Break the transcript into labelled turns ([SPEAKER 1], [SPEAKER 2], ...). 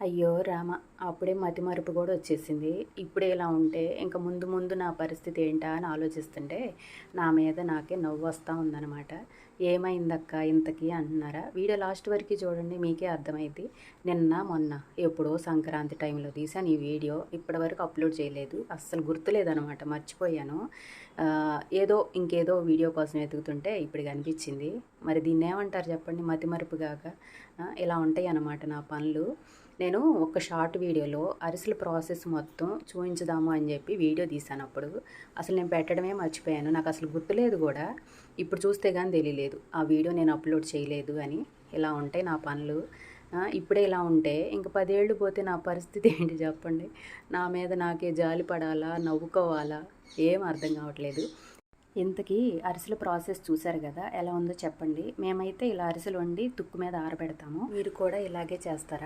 [SPEAKER 1] అయ్యో రామ! అప్పుడే మతిమరుపు గూడా వచ్చేసింది. ఇప్పుడే ఇలా ఉంటే ఇంక ముందు ముందు నా పరిస్థితి ఏంటా అని ఆలోచిస్తుంటే నా మీద నాకే నవ్వొస్తా ఉందనమాట. ఏమైందక్కా ఇంతకీ అంటున్నారా? వీడియో లాస్ట్ వరకి చూడండి, మీకే అర్థమైద్ది. నిన్న, మొన్న ఎప్పుడో సంక్రాంతి టైంలో తీశాను ఈ వీడియో. ఇప్పటివరకు అప్‌లోడ్ చేయలేదు. అస్సలు గుర్తులేదనమాట, మర్చిపోయాను. ఇంకేదో వీడియో కోసం వెతుకుతుంటే ఇప్పుడు కనిపించింది. మరి దీన్నేమంటారు చెప్పండి? మతిమరుపు గాక. ఇలా ఉంటాయన్నమాట నా పనులు. నేను ఒక షార్ట్ వీడియోలో అరిసెల ప్రాసెస్ మొత్తం చూపించుదాము అని చెప్పి వీడియో తీశాను. అప్పుడు అసలు నేను పెట్టడమే మర్చిపోయాను. నాకు అసలు గుర్తులేదు కూడా. ఇప్పుడు చూస్తే కానీ తెలియలేదు ఆ వీడియో నేను అప్లోడ్ చేయలేదు అని. ఇలా ఉంటాయి నా పనులు. ఇప్పుడే ఇలా ఉంటే ఇంక 10 ఏళ్ళు పోతే నా పరిస్థితి ఏంటి చెప్పండి? నా మీద నాకే జాలి పడాలా, నవ్వుకోవాలా, ఏం అర్థం కావట్లేదు. ఇంతకీ అరిసెల ప్రాసెస్ చూసారు కదా, ఎలా ఉందో చెప్పండి. మేమైతే ఇలా అరిసెలు వండి తుక్కు మీద ఆరబెడతాము. మీరు కూడా ఇలాగే చేస్తారా?